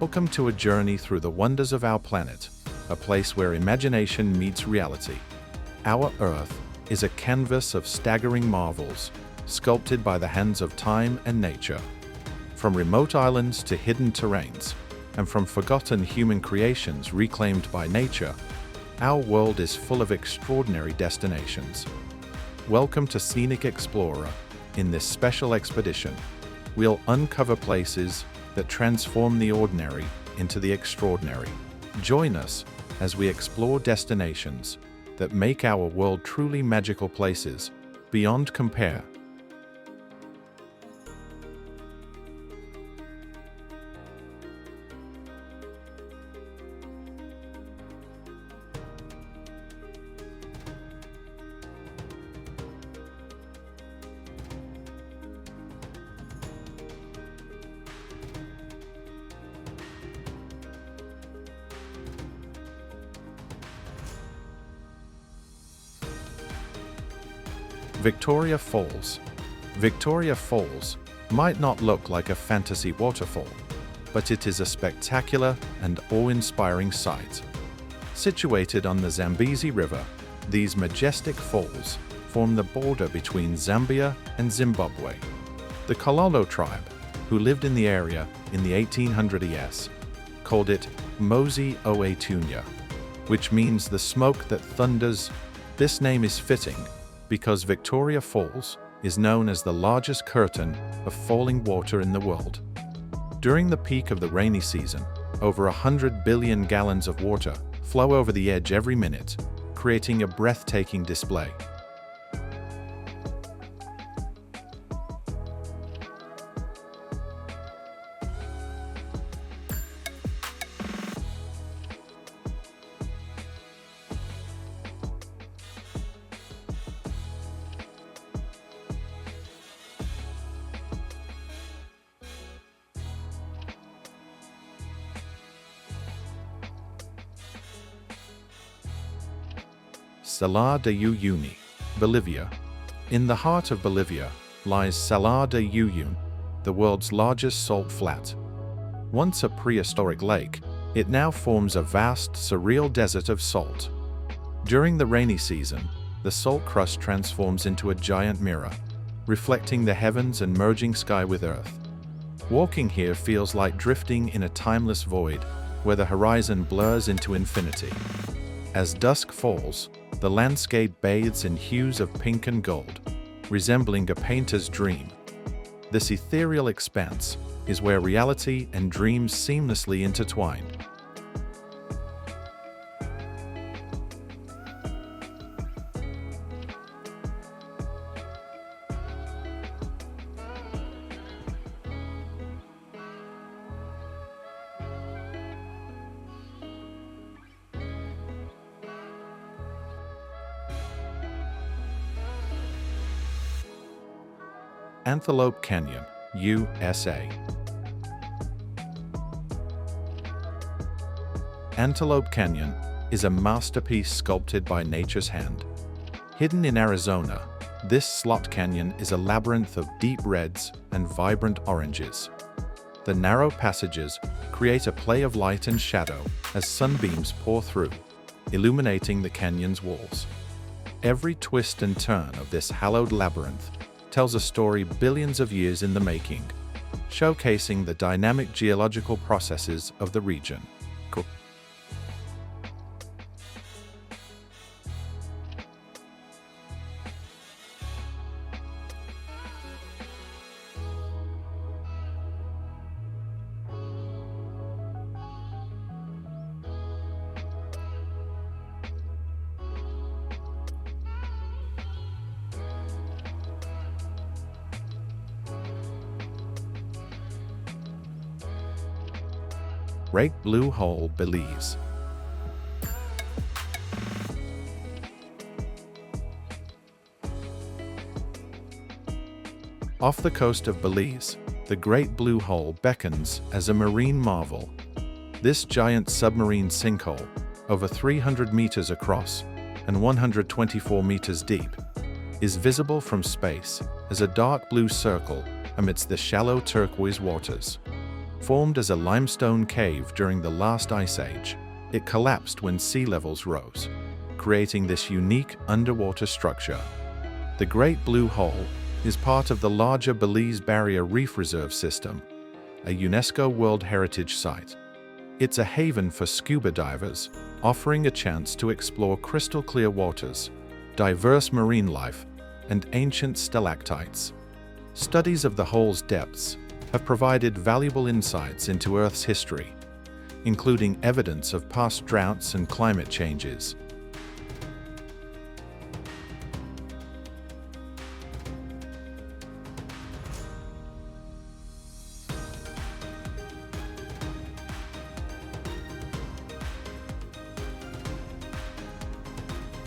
Welcome to a journey through the wonders of our planet, a place where imagination meets reality. Our Earth is a canvas of staggering marvels, sculpted by the hands of time and nature. From remote islands to hidden terrains, and from forgotten human creations reclaimed by nature, our world is full of extraordinary destinations. Welcome to Scenic Explorer. In this special expedition, we'll uncover places that transform the ordinary into the extraordinary. Join us as we explore destinations that make our world truly magical places beyond compare. Victoria Falls. Victoria Falls might not look like a fantasy waterfall, but it is a spectacular and awe-inspiring sight. Situated on the Zambezi River, these majestic falls form the border between Zambia and Zimbabwe. The Kololo tribe, who lived in the area in the 1800s, called it Mosi Oetunya, which means the smoke that thunders. This name is fitting because Victoria Falls is known as the largest curtain of falling water in the world. During the peak of the rainy season, over 100 billion gallons of water flow over the edge every minute, creating a breathtaking display. Salar de Uyuni, Bolivia. In the heart of Bolivia lies Salar de Uyuni, the world's largest salt flat. Once a prehistoric lake, it now forms a vast, surreal desert of salt. During the rainy season, the salt crust transforms into a giant mirror, reflecting the heavens and merging sky with earth. Walking here feels like drifting in a timeless void, where the horizon blurs into infinity. As dusk falls, the landscape bathes in hues of pink and gold, resembling a painter's dream. This ethereal expanse is where reality and dreams seamlessly intertwine. Antelope Canyon, USA. Antelope Canyon is a masterpiece sculpted by nature's hand. Hidden in Arizona, this slot canyon is a labyrinth of deep reds and vibrant oranges. The narrow passages create a play of light and shadow as sunbeams pour through, illuminating the canyon's walls. Every twist and turn of this hallowed labyrinth tells a story billions of years in the making, showcasing the dynamic geological processes of the region. Great Blue Hole, Belize. Off the coast of Belize, the Great Blue Hole beckons as a marine marvel. This giant submarine sinkhole, over 300 meters across and 124 meters deep, is visible from space as a dark blue circle amidst the shallow turquoise waters. formed as a limestone cave during the last ice age. It collapsed when sea levels rose, creating this unique underwater structure. The Great Blue Hole is part of the larger Belize Barrier Reef Reserve System, a UNESCO World Heritage Site. It's a haven for scuba divers, offering a chance to explore crystal-clear waters, diverse marine life, and ancient stalactites. Studies of the hole's depths have provided valuable insights into Earth's history, including evidence of past droughts and climate changes.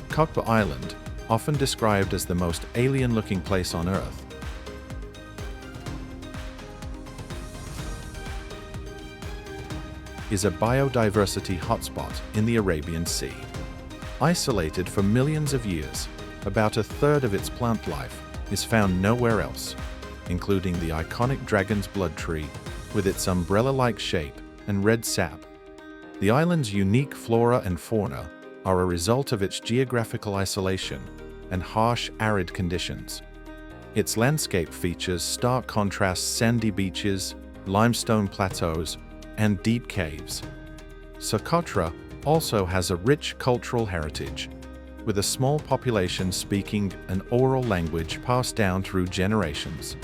Cockburn Island, often described as the most alien-looking place on Earth, is a biodiversity hotspot in the Arabian Sea. Isolated for millions of years, about a third of its plant life is found nowhere else, including the iconic dragon's blood tree with its umbrella-like shape and red sap. The island's unique flora and fauna are a result of its geographical isolation and harsh, arid conditions. Its landscape features stark contrast: sandy beaches, limestone plateaus, and deep caves. Socotra also has a rich cultural heritage, with a small population speaking an oral language passed down through generations.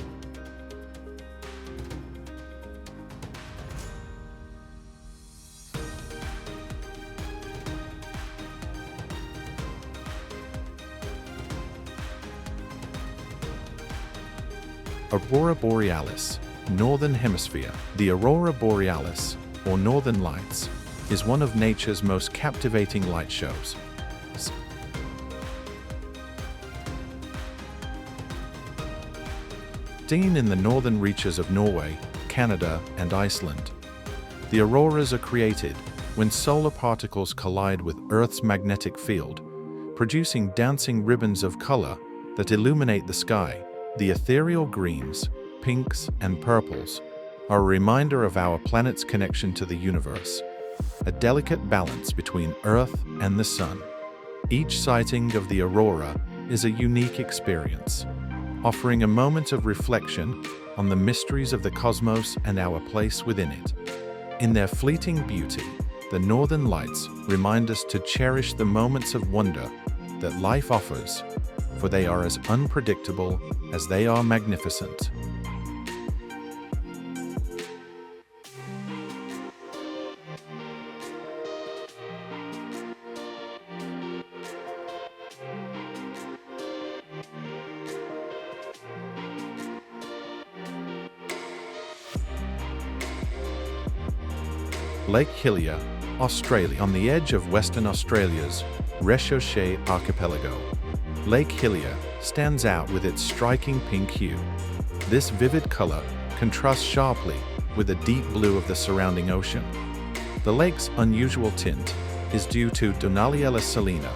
Aurora Borealis, Northern Hemisphere. The Aurora Borealis, or Northern Lights, is one of nature's most captivating light shows. Seen in the northern reaches of Norway, Canada, and Iceland. The auroras are created when solar particles collide with Earth's magnetic field, producing dancing ribbons of color that illuminate the sky. The ethereal greens, pinks, and purples are a reminder of our planet's connection to the universe, a delicate balance between Earth and the Sun. Each sighting of the aurora is a unique experience, offering a moment of reflection on the mysteries of the cosmos and our place within it. In their fleeting beauty, the Northern Lights remind us to cherish the moments of wonder that life offers, for they are as unpredictable as they are magnificent. Lake Hillier, Australia. On the edge of Western Australia's Recherche Archipelago, Lake Hillier stands out with its striking pink hue. This vivid color contrasts sharply with the deep blue of the surrounding ocean. The lake's unusual tint is due to Donaliella salina,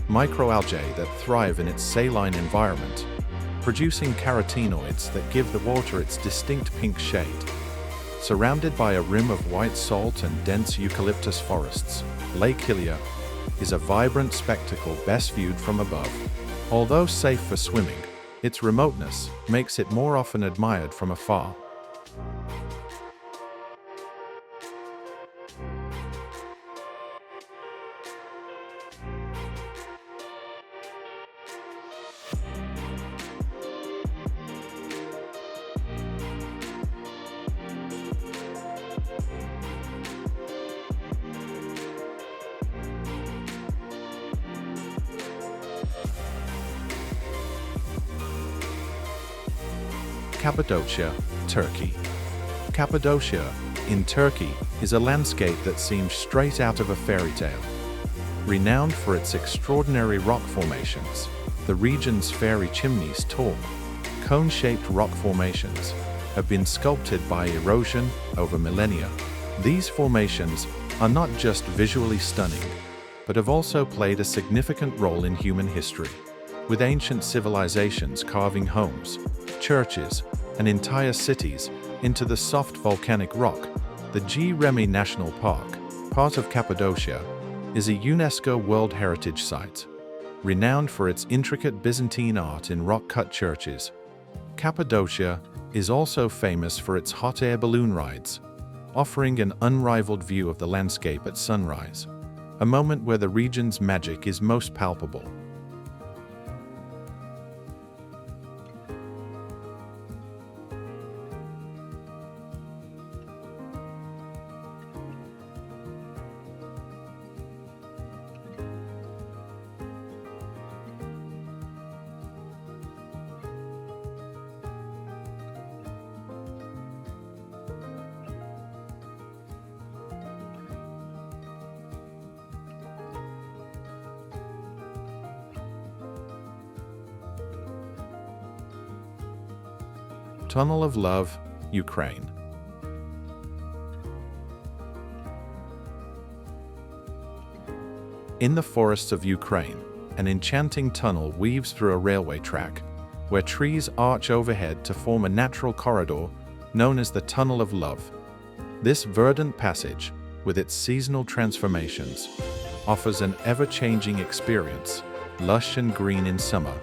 microalgae that thrive in its saline environment, producing carotenoids that give the water its distinct pink shade. Surrounded by a rim of white salt and dense eucalyptus forests, Lake Hillier is a vibrant spectacle best viewed from above. Although safe for swimming, its remoteness makes it more often admired from afar. Cappadocia, Turkey. Cappadocia, in Turkey, is a landscape that seems straight out of a fairy tale. Renowned for its extraordinary rock formations, the region's fairy chimneys, tall, cone-shaped rock formations, have been sculpted by erosion over millennia. These formations are not just visually stunning, but have also played a significant role in human history, with ancient civilizations carving homes, churches, and entire cities into the soft volcanic rock. The G-Remi National Park, part of Cappadocia, is a UNESCO World Heritage Site, renowned for its intricate Byzantine art in rock-cut churches. Cappadocia is also famous for its hot air balloon rides, offering an unrivaled view of the landscape at sunrise, a moment where the region's magic is most palpable. Tunnel of Love, Ukraine. In the forests of Ukraine, an enchanting tunnel weaves through a railway track, where trees arch overhead to form a natural corridor known as the Tunnel of Love. This verdant passage, with its seasonal transformations, offers an ever-changing experience, lush and green in summer,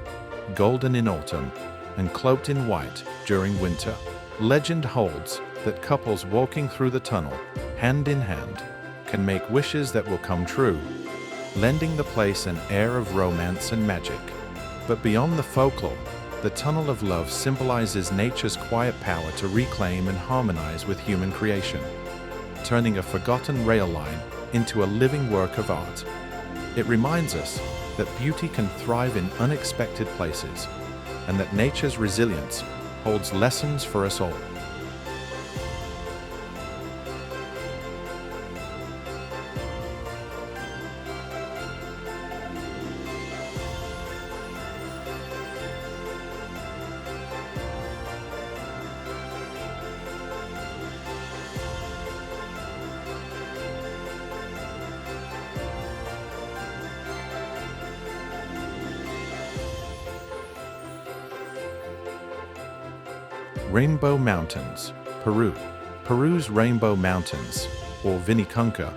golden in autumn, and cloaked in white during winter. Legend holds that couples walking through the tunnel, hand in hand, can make wishes that will come true, lending the place an air of romance and magic. But beyond the folklore, the Tunnel of Love symbolizes nature's quiet power to reclaim and harmonize with human creation, turning a forgotten rail line into a living work of art. It reminds us that beauty can thrive in unexpected places, and that nature's resilience holds lessons for us all. Rainbow Mountains, Peru. Peru's Rainbow Mountains, or Vinicunca,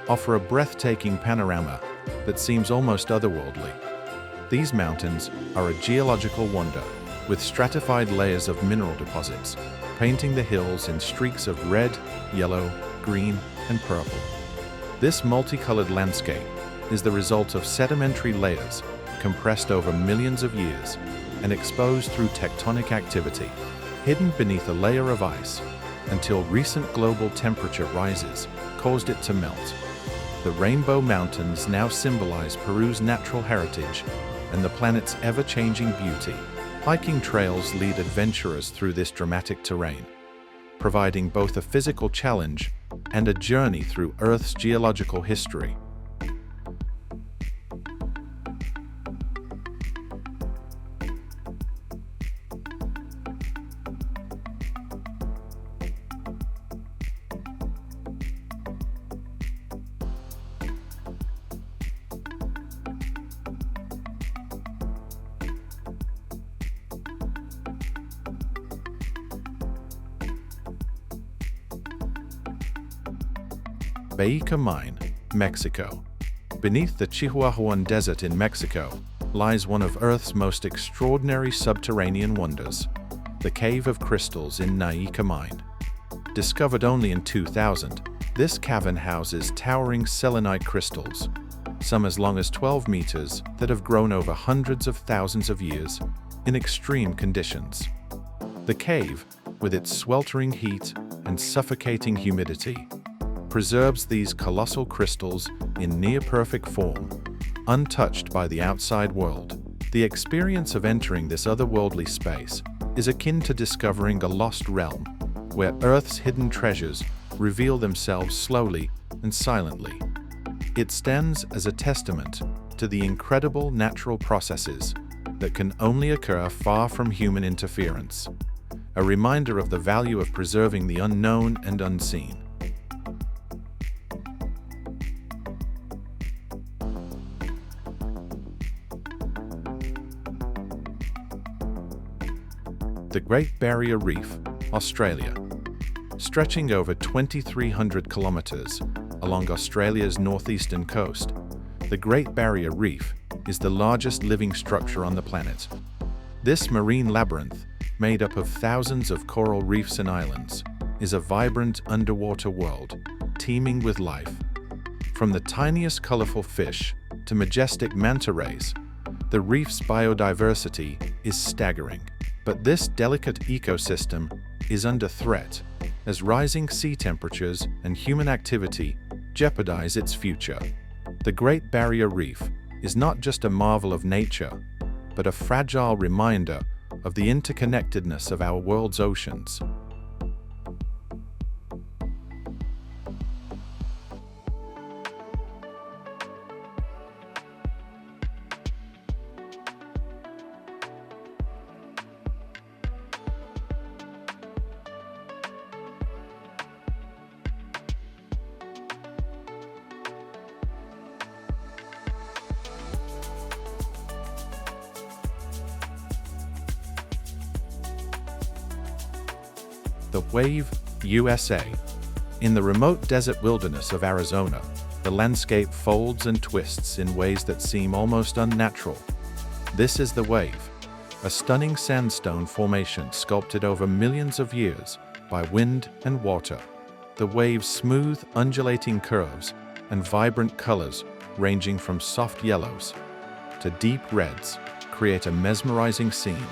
offer a breathtaking panorama that seems almost otherworldly. These mountains are a geological wonder, with stratified layers of mineral deposits, painting the hills in streaks of red, yellow, green, and purple. This multicolored landscape is the result of sedimentary layers compressed over millions of years and exposed through tectonic activity, hidden beneath a layer of ice until recent global temperature rises caused it to melt. The Rainbow Mountains now symbolize Peru's natural heritage and the planet's ever-changing beauty. Hiking trails lead adventurers through this dramatic terrain, providing both a physical challenge and a journey through Earth's geological history. Baica Mine, Mexico. Beneath the Chihuahuan Desert in Mexico lies one of Earth's most extraordinary subterranean wonders, the Cave of Crystals in Baica Mine. Discovered only in 2000, this cavern houses towering selenite crystals, some as long as 12 meters, that have grown over hundreds of thousands of years in extreme conditions. The cave, with its sweltering heat and suffocating humidity, preserves these colossal crystals in near-perfect form, untouched by the outside world. The experience of entering this otherworldly space is akin to discovering a lost realm, where Earth's hidden treasures reveal themselves slowly and silently. It stands as a testament to the incredible natural processes that can only occur far from human interference, a reminder of the value of preserving the unknown and unseen. The Great Barrier Reef, Australia. Stretching over 2,300 kilometers along Australia's northeastern coast, the Great Barrier Reef is the largest living structure on the planet. This marine labyrinth, made up of thousands of coral reefs and islands, is a vibrant underwater world teeming with life. From the tiniest colorful fish to majestic manta rays, the reef's biodiversity is staggering. But this delicate ecosystem is under threat as rising sea temperatures and human activity jeopardize its future. The Great Barrier Reef is not just a marvel of nature, but a fragile reminder of the interconnectedness of our world's oceans. The Wave, USA. In the remote desert wilderness of Arizona, the landscape folds and twists in ways that seem almost unnatural. This is the Wave, a stunning sandstone formation sculpted over millions of years by wind and water. The Wave's smooth, undulating curves and vibrant colors, ranging from soft yellows to deep reds, create a mesmerizing scene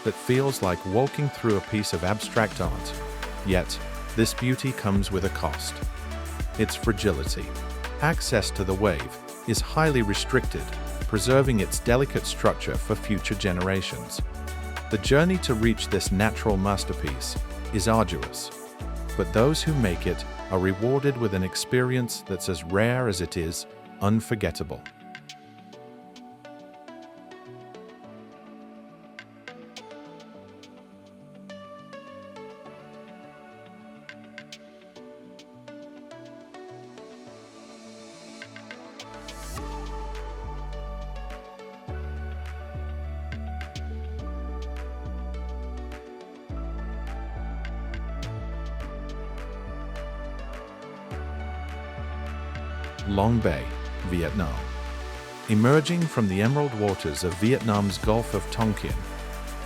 that feels like walking through a piece of abstract art. Yet, this beauty comes with a cost. Its fragility. Access to the Wave is highly restricted, preserving its delicate structure for future generations. The journey to reach this natural masterpiece is arduous, but those who make it are rewarded with an experience that's as rare as it is unforgettable. Long Bay, Vietnam. Emerging from the emerald waters of Vietnam's Gulf of Tonkin,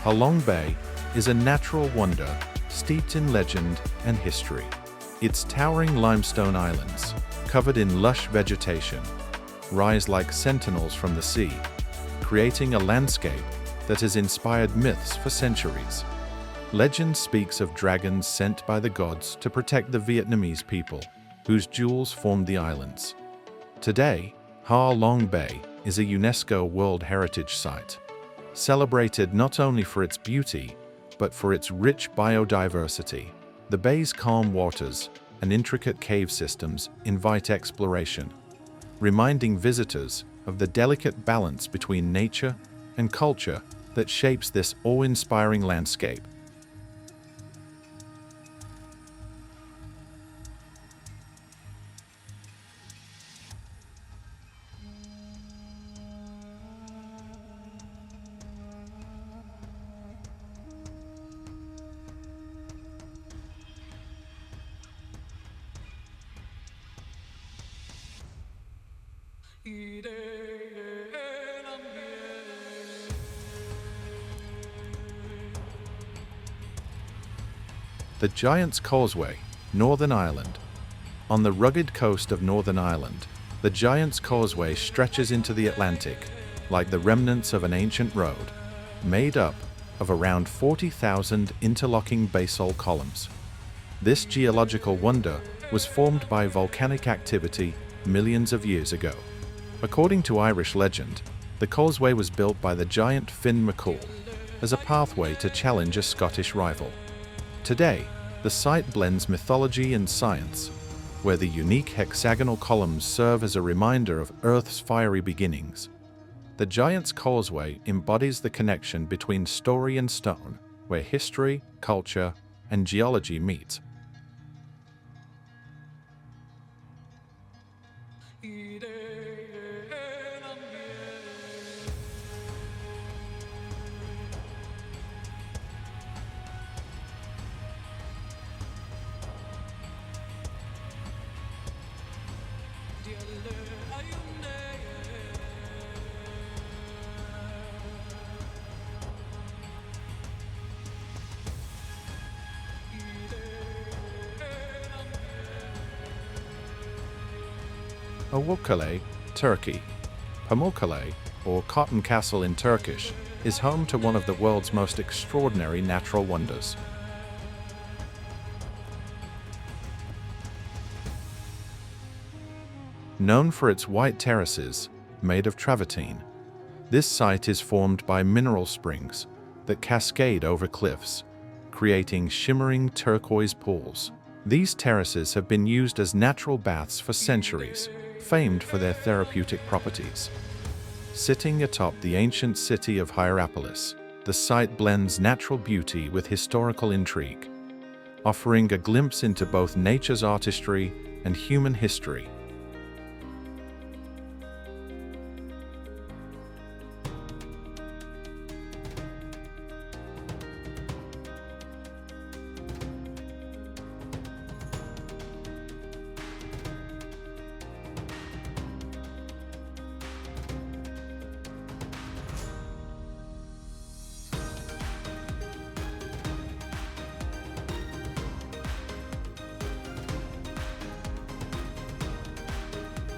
Halong Bay is a natural wonder steeped in legend and history. Its towering limestone islands, covered in lush vegetation, rise like sentinels from the sea, creating a landscape that has inspired myths for centuries. Legend speaks of dragons sent by the gods to protect the Vietnamese people, whose jewels formed the islands. Today, Ha Long Bay is a UNESCO World Heritage Site, celebrated not only for its beauty, but for its rich biodiversity. The bay's calm waters and intricate cave systems invite exploration, reminding visitors of the delicate balance between nature and culture that shapes this awe-inspiring landscape. The Giant's Causeway, Northern Ireland. On the rugged coast of Northern Ireland, the Giant's Causeway stretches into the Atlantic like the remnants of an ancient road, made up of around 40,000 interlocking basalt columns. This geological wonder was formed by volcanic activity millions of years ago. According to Irish legend, the causeway was built by the giant Finn McCool as a pathway to challenge a Scottish rival. Today, the site blends mythology and science, where the unique hexagonal columns serve as a reminder of Earth's fiery beginnings. The Giant's Causeway embodies the connection between story and stone, where history, culture, and geology meet. Pamukkale, Turkey. Pamukkale, or Cotton Castle in Turkish, is home to one of the world's most extraordinary natural wonders. Known for its white terraces, made of travertine, this site is formed by mineral springs that cascade over cliffs, creating shimmering turquoise pools. These terraces have been used as natural baths for centuries, famed for their therapeutic properties. Sitting atop the ancient city of Hierapolis, the site blends natural beauty with historical intrigue, offering a glimpse into both nature's artistry and human history.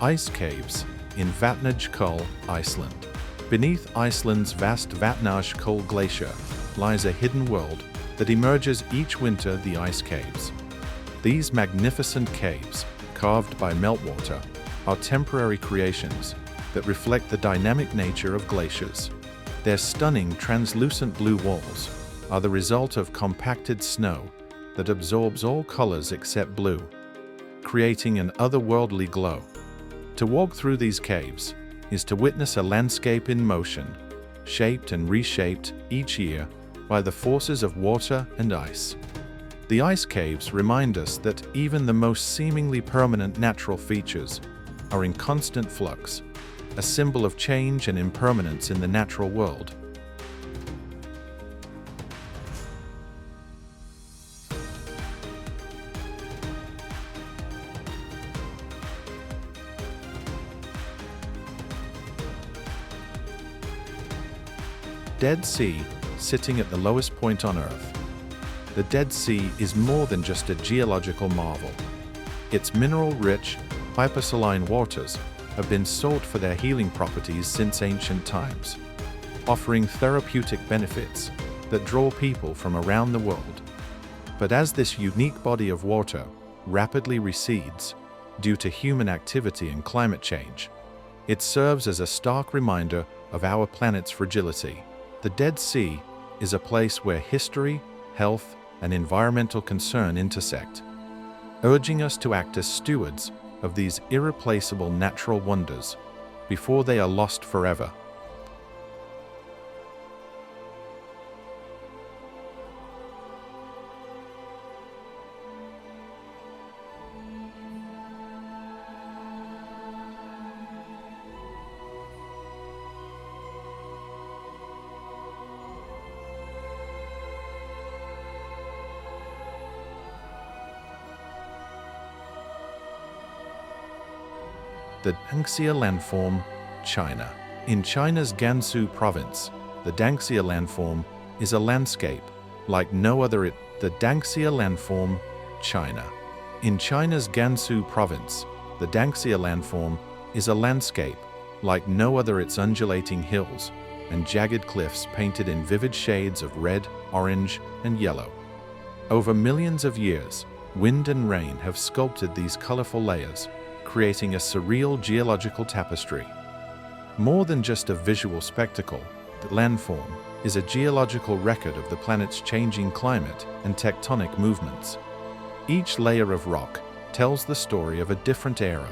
Ice caves in Vatnajökull, Iceland. Beneath Iceland's vast Vatnajökull glacier lies a hidden world that emerges each winter, the ice caves. These magnificent caves, carved by meltwater, are temporary creations that reflect the dynamic nature of glaciers. Their stunning translucent blue walls are the result of compacted snow that absorbs all colors except blue, creating an otherworldly glow. To walk through these caves is to witness a landscape in motion, shaped and reshaped each year by the forces of water and ice. The ice caves remind us that even the most seemingly permanent natural features are in constant flux, a symbol of change and impermanence in the natural world. Dead Sea, sitting at the lowest point on Earth. The Dead Sea is more than just a geological marvel. Its mineral-rich, hypersaline waters have been sought for their healing properties since ancient times, offering therapeutic benefits that draw people from around the world. But as this unique body of water rapidly recedes due to human activity and climate change, it serves as a stark reminder of our planet's fragility. The Dead Sea is a place where history, health, and environmental concern intersect, urging us to act as stewards of these irreplaceable natural wonders before they are lost forever. The Danxia landform, China. In China's Gansu province, the Danxia landform is a landscape like no other. The Danxia landform, China. In China's Gansu province, the Danxia landform is a landscape like no other. Its undulating hills and jagged cliffs painted in vivid shades of red, orange, and yellow. Over millions of years, wind and rain have sculpted these colorful layers, creating a surreal geological tapestry. More than just a visual spectacle, the landform is a geological record of the planet's changing climate and tectonic movements. Each layer of rock tells the story of a different era,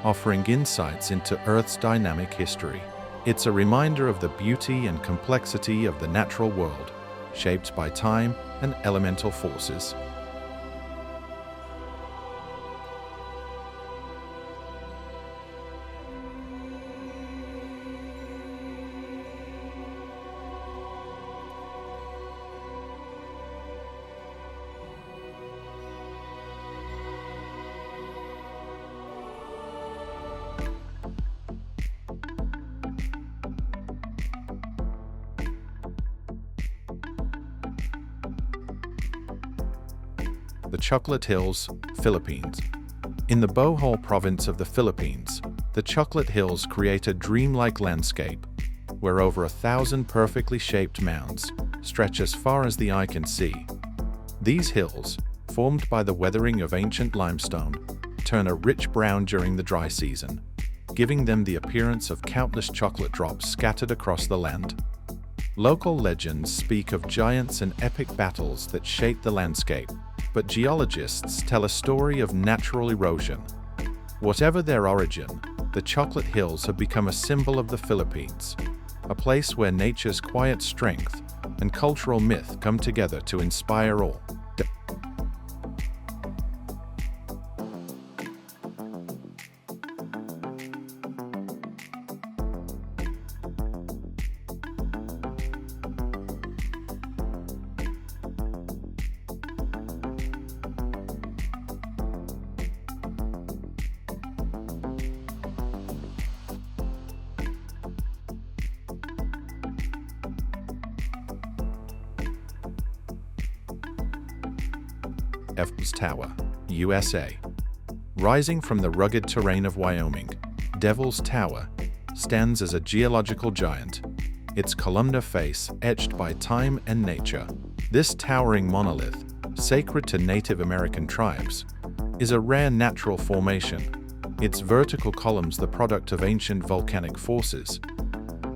offering insights into Earth's dynamic history. It's a reminder of the beauty and complexity of the natural world, shaped by time and elemental forces. The Chocolate Hills, Philippines. In the Bohol province of the Philippines, the Chocolate Hills create a dreamlike landscape where over 1,000 perfectly shaped mounds stretch as far as the eye can see. These hills, formed by the weathering of ancient limestone, turn a rich brown during the dry season, giving them the appearance of countless chocolate drops scattered across the land. Local legends speak of giants and epic battles that shaped the landscape, but geologists tell a story of natural erosion. Whatever their origin, the Chocolate Hills have become a symbol of the Philippines, a place where nature's quiet strength and cultural myth come together to inspire all. Everest Tower, USA. Rising from the rugged terrain of Wyoming, Devil's Tower stands as a geological giant, its columnar face etched by time and nature. This towering monolith, sacred to Native American tribes, is a rare natural formation, its vertical columns the product of ancient volcanic forces.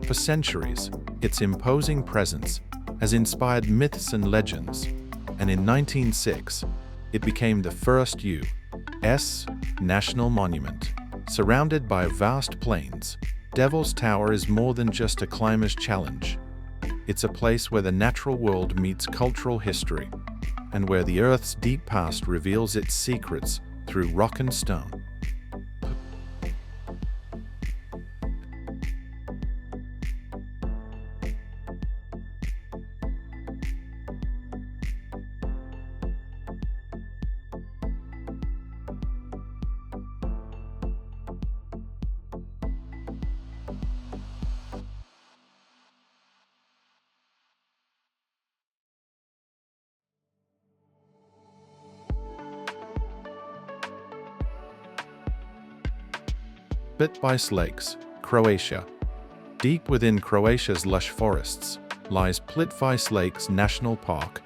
For centuries, its imposing presence has inspired myths and legends, and in 1906, it became the first U.S. national monument. Surrounded by vast plains, Devil's Tower is more than just a climber's challenge. It's a place where the natural world meets cultural history, and where the Earth's deep past reveals its secrets through rock and stone. Bryce Lakes, Croatia. Deep within Croatia's lush forests lies Plitvice Lakes National Park,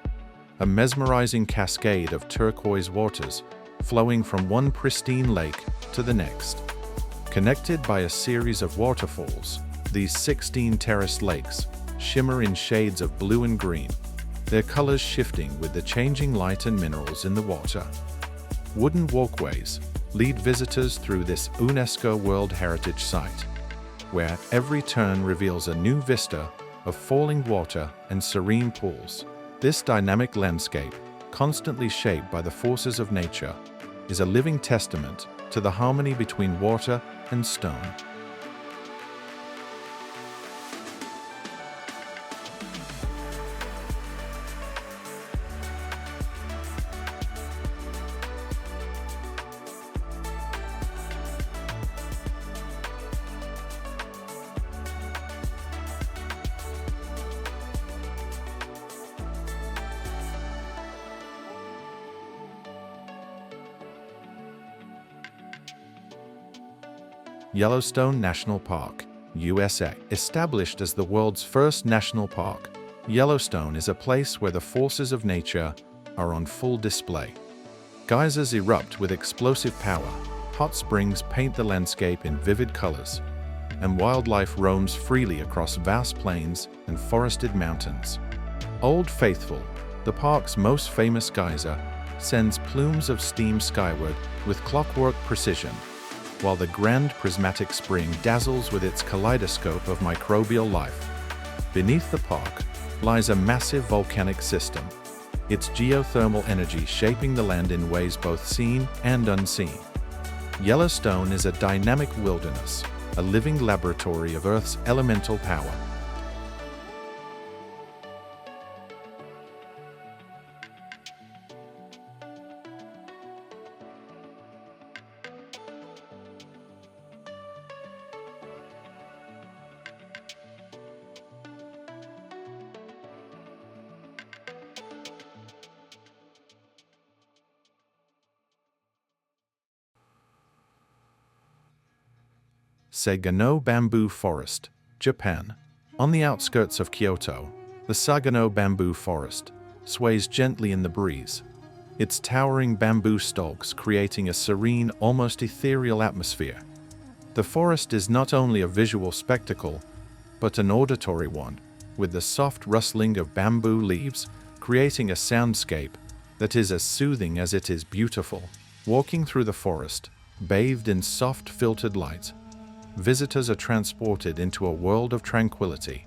a mesmerizing cascade of turquoise waters flowing from one pristine lake to the next. Connected by a series of waterfalls, these 16 terraced lakes shimmer in shades of blue and green, their colors shifting with the changing light and minerals in the water. Wooden walkways lead visitors through this UNESCO World Heritage Site, where every turn reveals a new vista of falling water and serene pools. This dynamic landscape, constantly shaped by the forces of nature, is a living testament to the harmony between water and stone. Yellowstone National Park, USA. Established as the world's first national park, Yellowstone is a place where the forces of nature are on full display. Geysers erupt with explosive power, hot springs paint the landscape in vivid colors, and wildlife roams freely across vast plains and forested mountains. Old Faithful, the park's most famous geyser, sends plumes of steam skyward with clockwork precision, while the Grand Prismatic Spring dazzles with its kaleidoscope of microbial life. Beneath the park lies a massive volcanic system, its geothermal energy shaping the land in ways both seen and unseen. Yellowstone is a dynamic wilderness, a living laboratory of Earth's elemental power. Sagano Bamboo Forest, Japan. On the outskirts of Kyoto, the Sagano Bamboo Forest sways gently in the breeze, its towering bamboo stalks creating a serene, almost ethereal atmosphere. The forest is not only a visual spectacle, but an auditory one, with the soft rustling of bamboo leaves creating a soundscape that is as soothing as it is beautiful. Walking through the forest, bathed in soft filtered light, visitors are transported into a world of tranquility,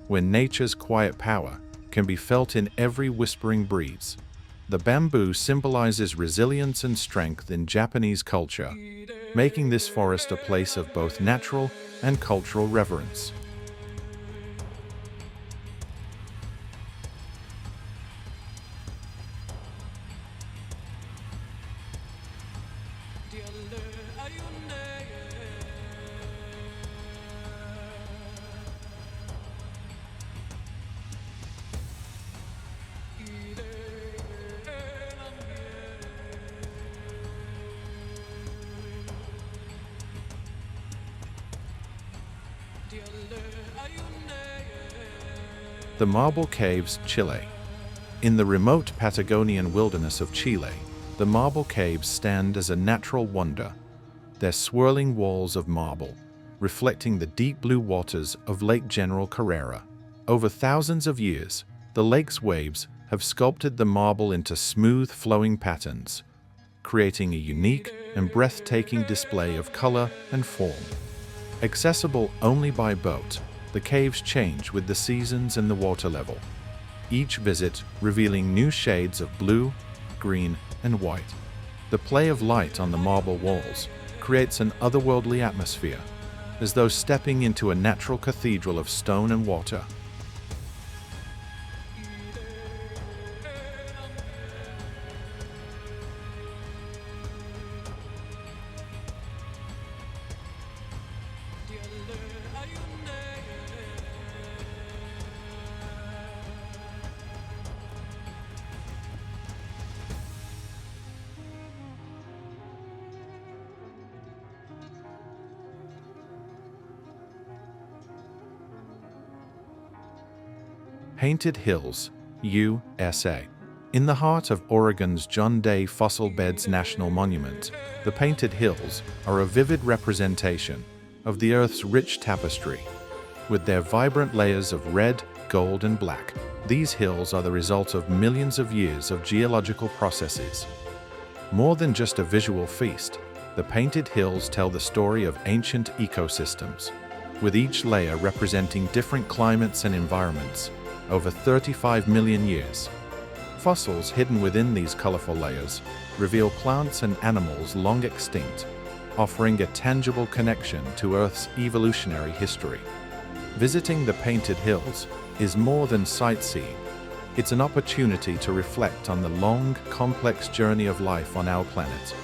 where nature's quiet power can be felt in every whispering breeze. The bamboo symbolizes resilience and strength in Japanese culture, making this forest a place of both natural and cultural reverence. The Marble Caves, Chile. In the remote Patagonian wilderness of Chile, the Marble Caves stand as a natural wonder, their swirling walls of marble reflecting the deep blue waters of Lake General Carrera. Over thousands of years, the lake's waves have sculpted the marble into smooth, flowing patterns, creating a unique and breathtaking display of color and form. Accessible only by boat, the caves change with the seasons and the water level, each visit revealing new shades of blue, green, and white. The play of light on the marble walls creates an otherworldly atmosphere, as though stepping into a natural cathedral of stone and water. Painted Hills, USA. In the heart of Oregon's John Day Fossil Beds National Monument, the Painted Hills are a vivid representation of the Earth's rich tapestry. With their vibrant layers of red, gold, and black, these hills are the result of millions of years of geological processes. More than just a visual feast, the Painted Hills tell the story of ancient ecosystems, with each layer representing different climates and environments over 35 million years. Fossils hidden within these colorful layers reveal plants and animals long extinct, offering a tangible connection to Earth's evolutionary history. Visiting the Painted Hills is more than sightseeing. It's an opportunity to reflect on the long, complex journey of life on our planet.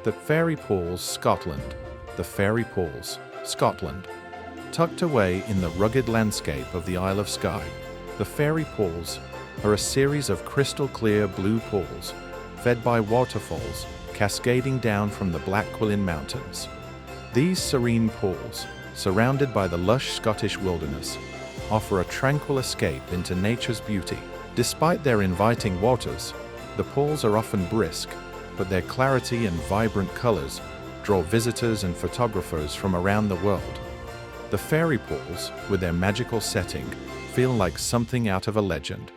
The Fairy Pools, Scotland. The Fairy Pools, Scotland. Tucked away in the rugged landscape of the Isle of Skye, the Fairy Pools are a series of crystal-clear blue pools fed by waterfalls cascading down from the Blackquilin Mountains. These serene pools, surrounded by the lush Scottish wilderness, offer a tranquil escape into nature's beauty. Despite their inviting waters, the pools are often brisk, but their clarity and vibrant colors draw visitors and photographers from around the world. The fairy pools, with their magical setting, feel like something out of a legend.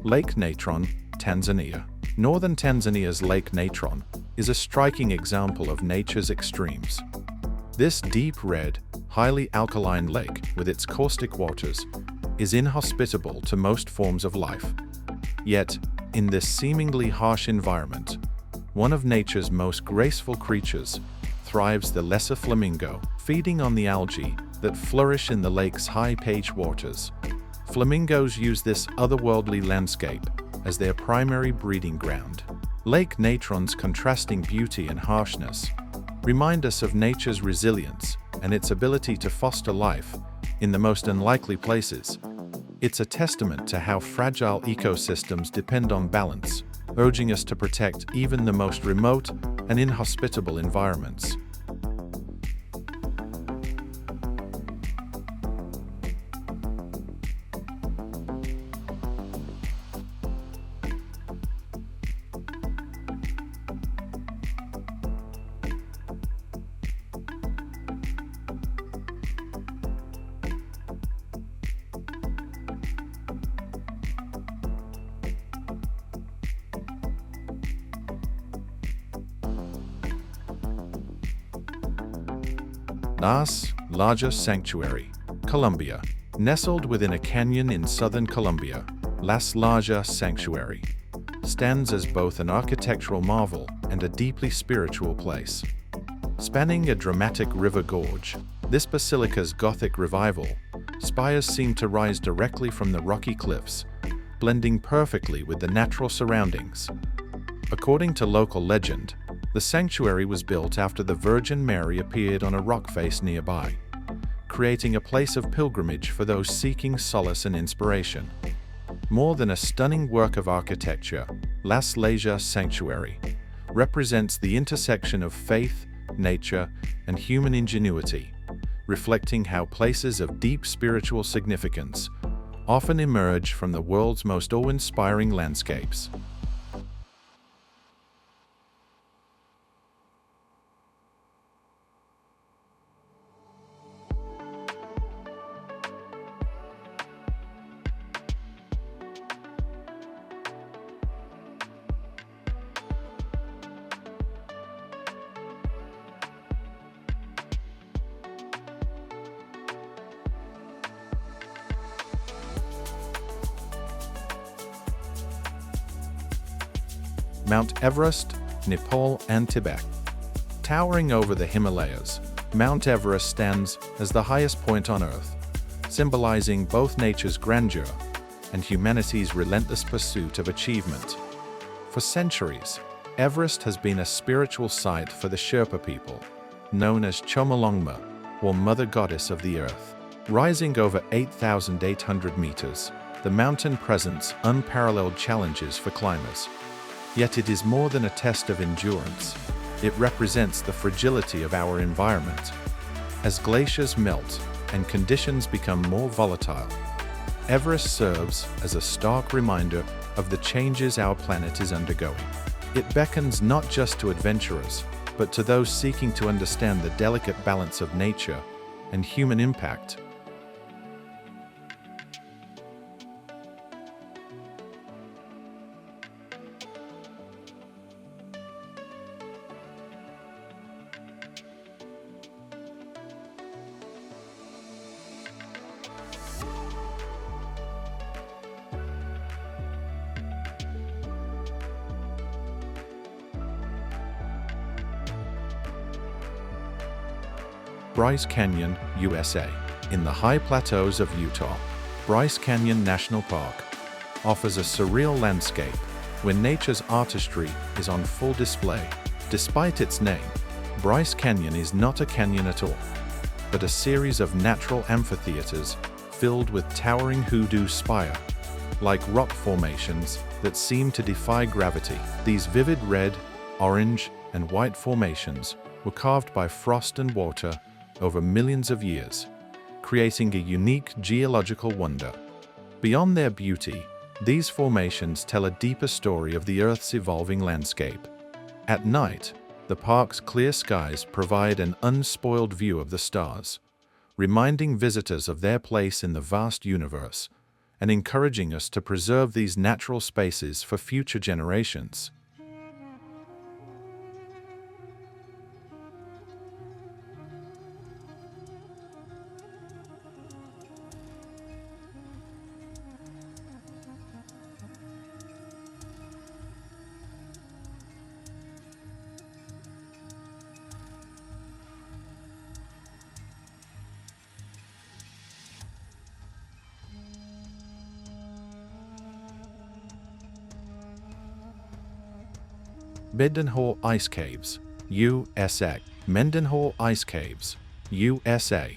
Lake Natron, Tanzania. Northern Tanzania's Lake Natron is a striking example of nature's extremes. This deep red, highly alkaline lake, with its caustic waters, is inhospitable to most forms of life. Yet, in this seemingly harsh environment, one of nature's most graceful creatures thrives, the lesser flamingo, feeding on the algae that flourish in the lake's high pH waters. Flamingos use this otherworldly landscape as their primary breeding ground. Lake Natron's contrasting beauty and harshness remind us of nature's resilience and its ability to foster life in the most unlikely places. It's a testament to how fragile ecosystems depend on balance, urging us to protect even the most remote and inhospitable environments. Las Lajas Sanctuary, Colombia. Nestled within a canyon in southern Colombia, Las Lajas Sanctuary stands as both an architectural marvel and a deeply spiritual place. Spanning a dramatic river gorge, this basilica's Gothic revival spires seem to rise directly from the rocky cliffs, blending perfectly with the natural surroundings. According to local legend, the sanctuary was built after the Virgin Mary appeared on a rock face nearby, creating a place of pilgrimage for those seeking solace and inspiration. More than a stunning work of architecture, Las Lajas Sanctuary represents the intersection of faith, nature, and human ingenuity, reflecting how places of deep spiritual significance often emerge from the world's most awe-inspiring landscapes. Mount Everest, Nepal, and Tibet. Towering over the Himalayas, Mount Everest stands as the highest point on Earth, symbolizing both nature's grandeur and humanity's relentless pursuit of achievement. For centuries, Everest has been a spiritual site for the Sherpa people, known as Chomolungma, or Mother Goddess of the Earth. Rising over 8,800 meters, the mountain presents unparalleled challenges for climbers. Yet it is more than a test of endurance. It represents the fragility of our environment. As glaciers melt and conditions become more volatile, Everest serves as a stark reminder of the changes our planet is undergoing. It beckons not just to adventurers, but to those seeking to understand the delicate balance of nature and human impact. Bryce Canyon, USA. In the high plateaus of Utah, Bryce Canyon National Park offers a surreal landscape where nature's artistry is on full display. Despite its name, Bryce Canyon is not a canyon at all, but a series of natural amphitheaters filled with towering hoodoo spire, like rock formations that seem to defy gravity. These vivid red, orange, and white formations were carved by frost and water over millions of years, creating a unique geological wonder. Beyond their beauty, these formations tell a deeper story of the Earth's evolving landscape. At night, the park's clear skies provide an unspoiled view of the stars, reminding visitors of their place in the vast universe and encouraging us to preserve these natural spaces for future generations. Mendenhall Ice Caves, USA. Mendenhall Ice Caves, USA.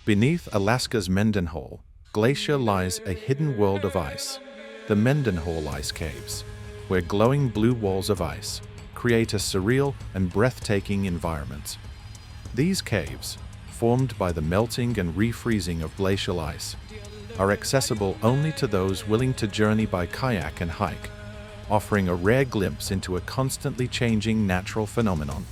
Beneath Alaska's Mendenhall Glacier lies a hidden world of ice, the Mendenhall Ice Caves, where glowing blue walls of ice create a surreal and breathtaking environment. These caves, formed by the melting and refreezing of glacial ice, are accessible only to those willing to journey by kayak and hike, offering a rare glimpse into a constantly changing natural phenomenon.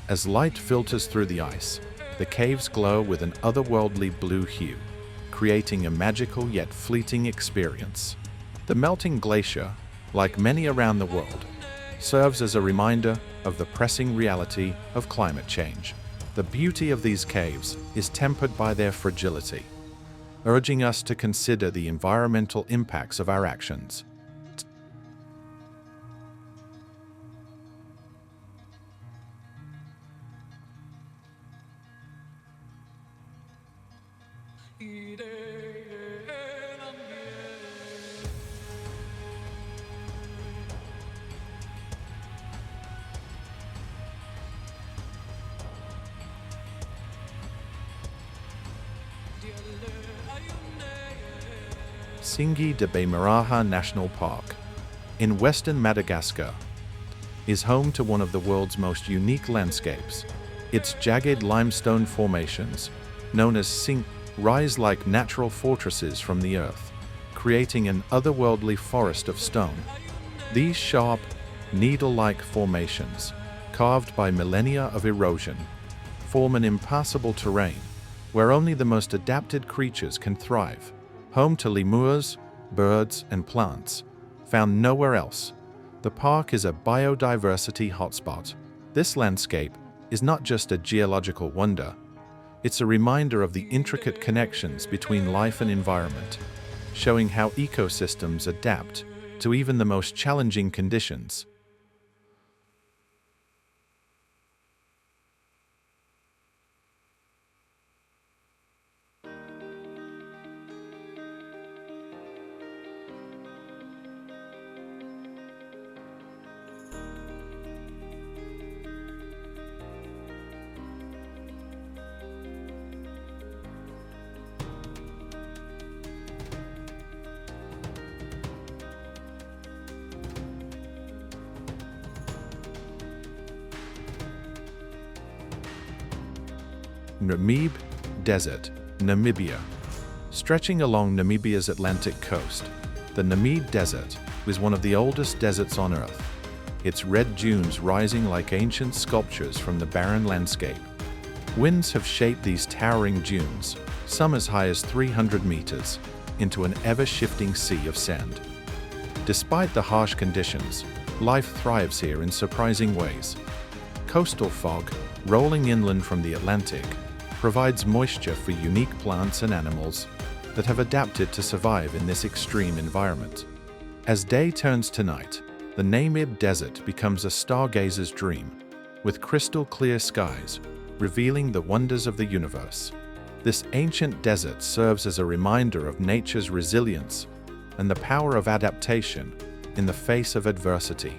As light filters through the ice, the caves glow with an otherworldly blue hue, creating a magical yet fleeting experience. The melting glacier, like many around the world, serves as a reminder of the pressing reality of climate change. The beauty of these caves is tempered by their fragility, urging us to consider the environmental impacts of our actions. Tsingy de Bemaraha National Park, in western Madagascar, is home to one of the world's most unique landscapes. Its jagged limestone formations, known as Tsingy, rise like natural fortresses from the earth, creating an otherworldly forest of stone. These sharp, needle-like formations, carved by millennia of erosion, form an impassable terrain where only the most adapted creatures can thrive. Home to lemurs, birds, and plants, found nowhere else, the park is a biodiversity hotspot. This landscape is not just a geological wonder, it's a reminder of the intricate connections between life and environment, showing how ecosystems adapt to even the most challenging conditions. Namib Desert, Namibia. Stretching along Namibia's Atlantic coast, the Namib Desert is one of the oldest deserts on Earth, its red dunes rising like ancient sculptures from the barren landscape. Winds have shaped these towering dunes, some as high as 300 meters, into an ever-shifting sea of sand. Despite the harsh conditions, life thrives here in surprising ways. Coastal fog, rolling inland from the Atlantic, provides moisture for unique plants and animals that have adapted to survive in this extreme environment. As day turns to night, the Namib Desert becomes a stargazer's dream, with crystal clear skies revealing the wonders of the universe. This ancient desert serves as a reminder of nature's resilience and the power of adaptation in the face of adversity.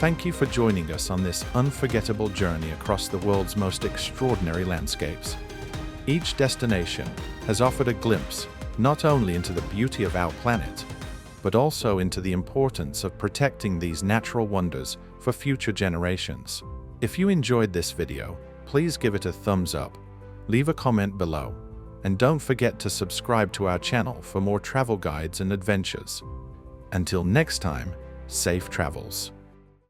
Thank you for joining us on this unforgettable journey across the world's most extraordinary landscapes. Each destination has offered a glimpse not only into the beauty of our planet, but also into the importance of protecting these natural wonders for future generations. If you enjoyed this video, please give it a thumbs up, leave a comment below, and don't forget to subscribe to our channel for more travel guides and adventures. Until next time, safe travels.